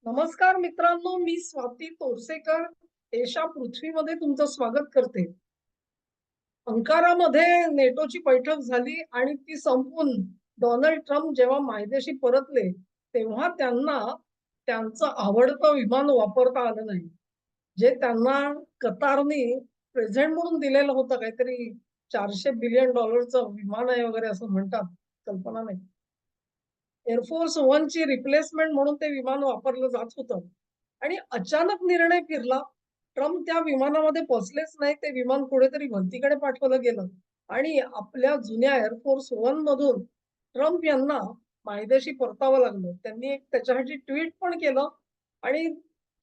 नमस्कार मित्रांनो, मी स्वाती तोरसेकर एशा पृथ्वीमध्ये तुमचं स्वागत करते. अंकारामध्ये नेटोची बैठक झाली आणि ती संपून डोनाल्ड ट्रम्प जेव्हा मायदेशी परतले, तेव्हा त्यांना त्यांचं आवडतं विमान वापरता आलं नाही. जे त्यांना कतारनी प्रेझेंट म्हणून दिलेलं होतं, काहीतरी $400 बिलियन विमान आहे वगैरे असं म्हणतात, कल्पना नाही. एअरफोर्स वनची रिप्लेसमेंट म्हणून ते विमान वापरलं जात होतं आणि अचानक निर्णय फिरला. ट्रम्प त्या विमानामध्ये बसलेच नाही. ते विमान कुठेतरी भलतीकडे पाठवलं गेलं आणि आपल्या जुन्या एअरफोर्स वन मधून ट्रम्प यांना मायदेशी परतावं लागलं. त्यांनी एक त्याच्यासाठी ट्विट पण केलं आणि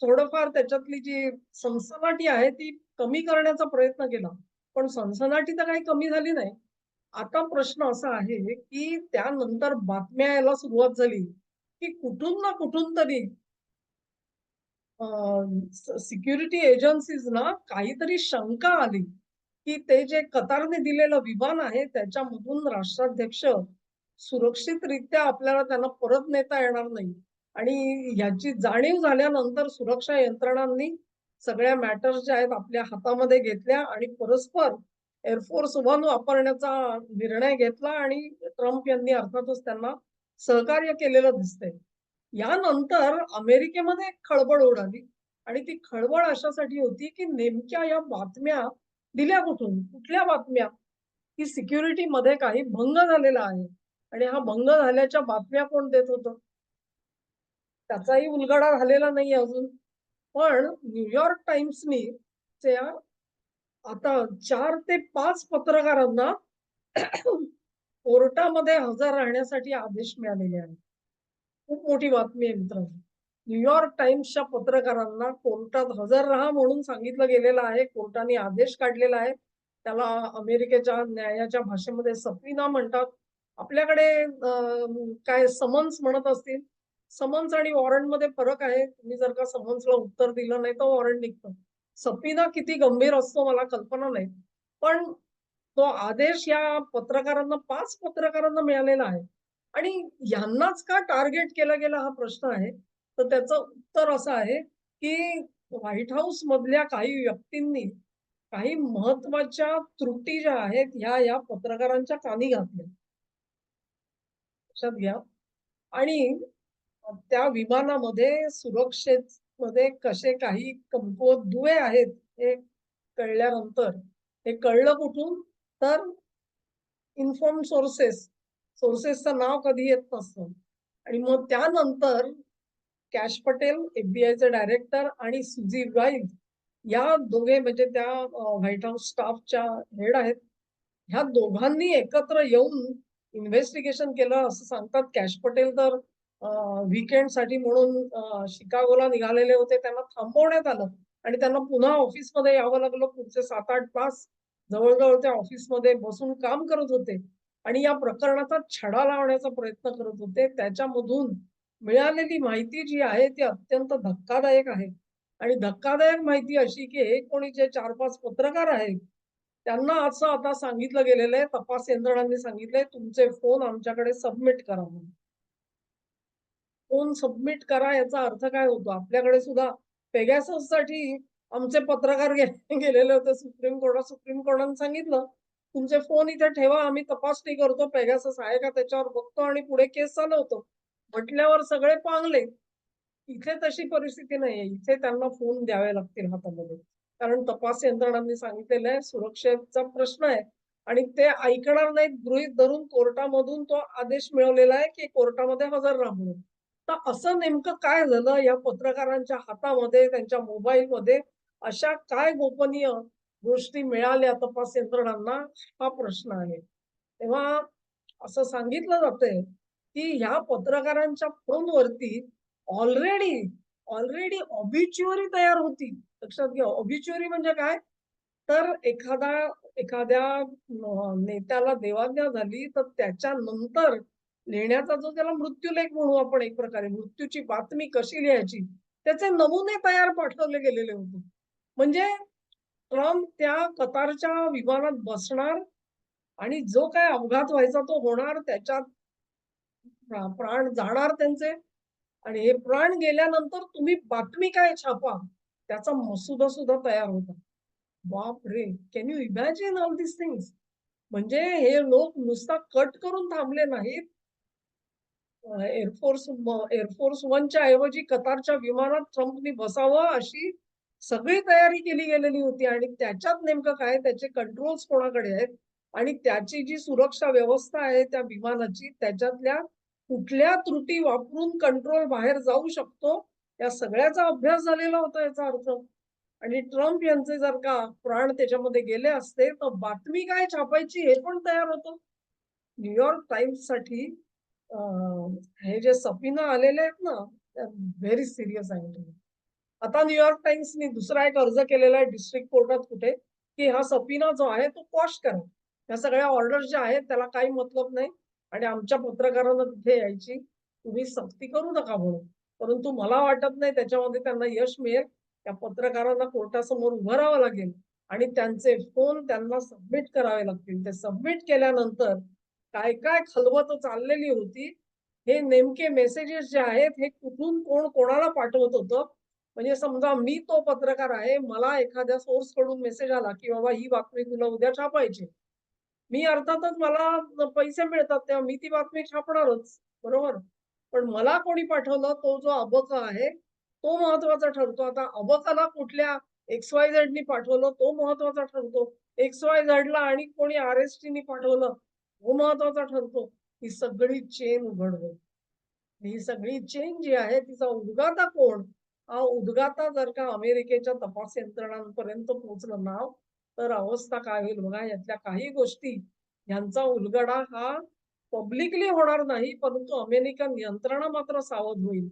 थोडंफार त्याच्यातली जी सनसनाटी आहे ती कमी करण्याचा प्रयत्न केला. पण सनसनाटी तर काही कमी झाली नाही. आता प्रश्न असा आहे, की त्यानंतर बातम्या यायला सुरुवात झाली, की कुठून ना कुठून तरी सिक्युरिटी एजन्सीजना काहीतरी शंका आली, की ते जे कतारने दिलेलं विमान आहे, त्याच्यामधून राष्ट्राध्यक्ष सुरक्षितरित्या आपल्याला त्यांना परत नेता येणार नाही. आणि ह्याची जाणीव झाल्यानंतर सुरक्षा यंत्रणांनी सगळ्या मॅटर्स ज्या आहेत आपल्या हातामध्ये घेतल्या आणि परस्पर एअरफोर्स वन वापरण्याचा निर्णय घेतला आणि ट्रम्प यांनी अर्थातच त्यांना सहकार्य केलेलं दिसतंय. यानंतर अमेरिकेमध्ये एक खळबळ उडाली आणि ती खळबळ अशासाठी होती, की नेमक्या या बातम्या दिल्या कुठून? कुठल्या बातम्या? की सिक्युरिटीमध्ये काही भंग झालेला आहे आणि हा भंग झाल्याच्या बातम्या कोण देत होतं? त्याचाही उलगडा झालेला नाही अजून. पण न्यूयॉर्क टाइम्सनी त्या आता 4 ते 5 पत्रकारांना कोर्टामध्ये हजर राहण्यासाठी आदेश मिळालेले आहेत. खूप मोठी बातमी आहे मित्रांनो. न्यूयॉर्क टाइम्सच्या पत्रकारांना कोर्टात हजर राहा म्हणून सांगितलं गेलेलं आहे. कोर्टाने आदेश काढलेला आहे. त्याला अमेरिकेच्या न्यायाच्या भाषेमध्ये सबपीना म्हणतात. आपल्याकडे काय समन्स म्हणत असतील. समन्स आणि वॉरंटमध्ये फरक आहे. तुम्ही जर का समन्सला उत्तर दिलं नाही तर वॉरंट निघतं. सबपीना किती गंभीर असतो मला कल्पना नाही. पण तो आदेश या पत्रकारांना 5 पत्रकारांना मिळालेला आहे. आणि ह्यांनाच का टार्गेट केला गेला हा प्रश्न आहे. तर त्याचं उत्तर असं आहे, की व्हाईट हाऊस मधल्या काही व्यक्तींनी काही महत्त्वाच्या त्रुटी ज्या आहेत, ह्या या पत्रकारांच्या कानी घातल्या. लक्षात घ्या. आणि त्या विमानामध्ये सुरक्षेमध्ये कसे काही कमकुवत दुवे आहेत, हे कळल्यानंतर हे कळलं कुठून? तर इन्फॉर्म सोर्सेस. सोर्सेसचं नाव कधी येत नसतं. आणि मग त्यानंतर कॅश पटेल, एफ-बी-आयचे डायरेक्टर आणि सुजी वाईल्ड या दोघे म्हणजे त्या व्हाईट हाऊस स्टाफच्या हेड आहेत. ह्या दोघांनी एकत्र येऊन इन्व्हेस्टिगेशन केलं असं सांगतात. कॅश पटेल तर वीकेंडसाठी म्हणून शिकागोला निघालेले होते. त्यांना थांबवण्यात आलं आणि त्यांना पुन्हा ऑफिसमध्ये यावं लागलं. पुढचे 7-8 तास जवळ-जवळ त्या ऑफिसमध्ये बसून काम करत होते आणि या प्रकरणाचा छडा लावण्याचा प्रयत्न करत होते. त्याच्यामधून मिळालेली माहिती जी आहे ती अत्यंत धक्कादायक आहे. आणि धक्कादायक माहिती अशी, की हे कोणी जे 4-5 पत्रकार आहेत, त्यांना असं आता सांगितलं गेलेलं आहे, तपास यंत्रणांनी सांगितलंय, तुमचे फोन आमच्याकडे सबमिट करा म्हणून. फोन सबमिट करा याचा अर्थ काय होतो? आपल्याकडे सुद्धा पेगासससाठी आमचे पत्रकार गेलेले होते सुप्रीम कोर्टात. सुप्रीम कोर्टाने सांगितलं, "तुमचे फोन इथे ठेवा, आम्ही तपासणी करतो. पेगासस आहे का त्याच्यावर बघतो आणि पुढे केस चालवतो." म्हटल्यावर सगळे पांगले. इथे तशी परिस्थिती नाहीये. इथे त्यांना फोन द्यावे लागतील हातामध्ये. कारण तपास यंत्रणांनी सांगितलेलं आहे, सुरक्षेचा प्रश्न आहे आणि ते ऐकणार नाहीत गृहीत धरून कोर्टामधून तो आदेश मिळवलेला आहे, की कोर्टामध्ये हजर राहा म्हणून. तर असं नेमकं काय झालं या पत्रकारांच्या हातामध्ये, त्यांच्या मोबाईलमध्ये अशा काय गोपनीय गोष्टी मिळाल्या तपास यंत्रणांना, हा प्रश्न आहे. तेव्हा असं सांगितलं जातंय, की ह्या पत्रकारांच्या फोनवरती ऑलरेडी, ऑलरेडी ऑबिच्युअरी तयार होती. लक्षात घ्या, ऑबिच्युअरी म्हणजे काय? तर एखाद्या नेत्याला देवाज्ञा झाली, तर त्याच्यानंतर लिहिण्याचा जो त्याला मृत्यूलेख म्हणू आपण एक प्रकारे, मृत्यूची बातमी कशी लिहायची, त्याचे नमुने तयार पाठवले गेलेले होते. म्हणजे ट्रम्प त्या कतारच्या विमानात बसणार आणि जो काही अपघात व्हायचा तो होणार, त्याच्यात प्राण जाणार त्यांचे आणि हे प्राण गेल्यानंतर तुम्ही बातमी काय छापा, त्याचा मसुदा सुद्धा तयार होता. बापरे! Can you imagine all these things? म्हणजे हे लोक नुसता कट करून थांबले नाहीत. एअरफोर्स वनच्या ऐवजी कतारच्या विमानात ट्रम्पनी बसावं अशी सगळी तयारी केली गेलेली होती आणि त्याच्यात नेमकं काय त्याचे कंट्रोल्स कोणाकडे आहेत आणि त्याची जी सुरक्षा व्यवस्था आहे त्या विमानाची त्याच्यातल्या कुठल्या त्रुटी वापरून कंट्रोल बाहेर जाऊ शकतो या सगळ्याचा अभ्यास झालेला होता याचा अर्थ. आणि ट्रम्प यांचे जर का प्राण त्याच्यामध्ये गेले असते तर बातमी काय छापायची हे पण तयार होतं. न्यूयॉर्क टाइम्स साठी हे जे सबपीना आलेले आहेत ना, व्हेरी सीरियस आहे ते. आता न्यूयॉर्क टाइम्सनी दुसरा एक अर्ज केलेला आहे डिस्ट्रिक्ट कोर्टात कुठे, की हा सबपीना जो आहे तो क्वॉश करा. या सगळ्या ऑर्डर्स ज्या आहेत त्याला काही मतलब नाही आणि आमच्या पत्रकारांना तिथे यायची तुम्ही सक्ती करू नका म्हणून. परंतु मला वाटत नाही त्याच्यामध्ये त्यांना यश मिळेल. त्या पत्रकारांना कोर्टासमोर उभं राहावं लागेल आणि त्यांचे फोन त्यांना सबमिट करावे लागतील. ते सबमिट केल्यानंतर काय-काय खलबत चाललेली होती, हे नेमके मेसेजेस जे आहेत, हे कुठून कोण कोणाला पाठवत होतं. म्हणजे समजा मी तो पत्रकार आहे, मला एखाद्या सोर्सकडून मेसेज आला, की बाबा ही बातमी तुला उद्या छापायची. मी अर्थातच मला पैसे मिळतात तेव्हा मी ती बातमी छापणारच, बरोबर? पण मला कोणी पाठवलं तो जो अबक आहे, तो महत्वाचा ठरतो. आता अबकाला कुठल्या XYZनी पाठवलं तो महत्वाचा ठरतो. XYZला आणि कोणी RSTनी पाठवलं, तो महत्वाचा ठरतो. ही सगळी चेन उघड होईल. ही सगळी चेन जी आहे तिचा उद्गाता कोण? हा उद्गाता जर का अमेरिकेच्या तपास यंत्रणांपर्यंत पोहोचलं नाव, तर अवस्था काय होईल बघा. यातल्या काही गोष्टी यांचा उलगडा हा पब्लिकली होणार नाही, परंतु अमेरिकन यंत्रणा मात्र सावध होईल.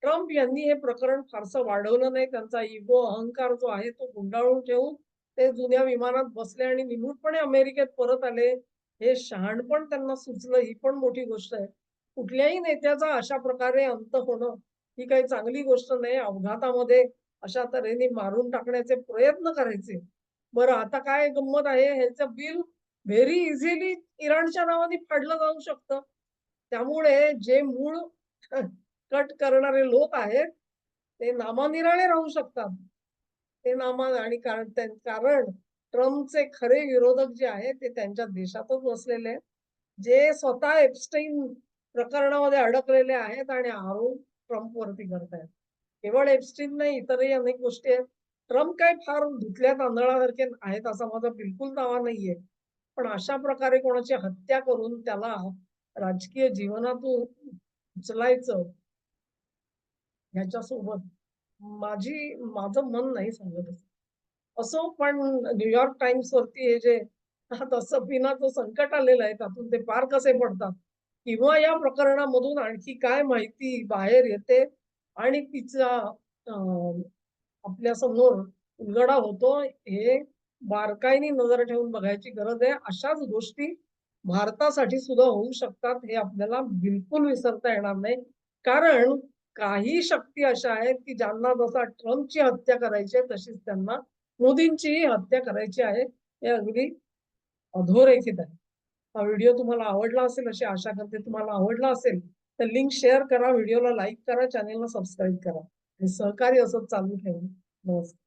ट्रम्प यांनी हे प्रकरण फारसं वाढवलं नाही. त्यांचा इगो, अहंकार जो आहे तो गुंडाळून ठेवून ते जुन्या विमानात बसले आणि निमूटपणे अमेरिकेत परत आले. हे शहाणपण त्यांना सुचलं ही पण मोठी गोष्ट आहे. कुठल्याही नेत्याचा अशा प्रकारे अंत होणं ही काही चांगली गोष्ट नाही. अपघातामध्ये अशा तऱ्हेने मारून टाकण्याचे प्रयत्न करायचे. बरं आता काय गंमत आहे ह्याचं बिल व्हेरी इझिली इराणच्या नावाने फाडलं जाऊ शकतं. त्यामुळे जे मूळ कट करणारे लोक आहेत, ते नामानिराळे राहू शकतात. ते आणि कारण ट्रम्पचे खरे विरोधक जे आहेत, ते त्यांच्या देशातच बसलेले आहेत. जे स्वतः एप्स्टाईन प्रकरणामध्ये अडकलेले आहेत आणि आरोप ट्रम्पवरती करतायत. केवळ एप्स्टाईन नाही, इतरही अनेक गोष्टी आहेत. ट्रम्प काय फार धुतल्या तांदळासारखे आहेत असा माझा बिलकुल दावा नाहीये. पण अशा प्रकारे कोणाची हत्या करून त्याला राजकीय जीवनातून उचलायचं ह्याच्यासोबत माझं मन नाही सांगत असं. असो पण न्यूयॉर्क टाइम्स वरती हे जे आता सफीनाचं संकट आलेलं आहे त्यातून ते पार कसे पडतात किंवा या प्रकरणामधून आणखी काय माहिती बाहेर येते आणि तिचा आपल्या समोर उलगडा होतो हे बारकाईने नजर ठेवून बघायची गरज आहे. अशाच गोष्टी भारतासाठी सुद्धा होऊ शकतात हे आपल्याला बिलकुल विसरता येणार नाही. कारण काही शक्ती अशा आहेत की ज्यांना जसा ट्रम्पची हत्या करायची आहे तशीच त्यांना मोदींचीही हत्या करायची आहे. हे अगदी अधोरेखित आहे. हा व्हिडिओ तुम्हाला आवडला असेल अशी आशा करते. तुम्हाला आवडला असेल तर लिंक शेअर करा, व्हिडिओला लाईक करा, चॅनेलला सबस्क्राईब करा आणि सहकार्य असंच चालू ठेवा. नमस्कार.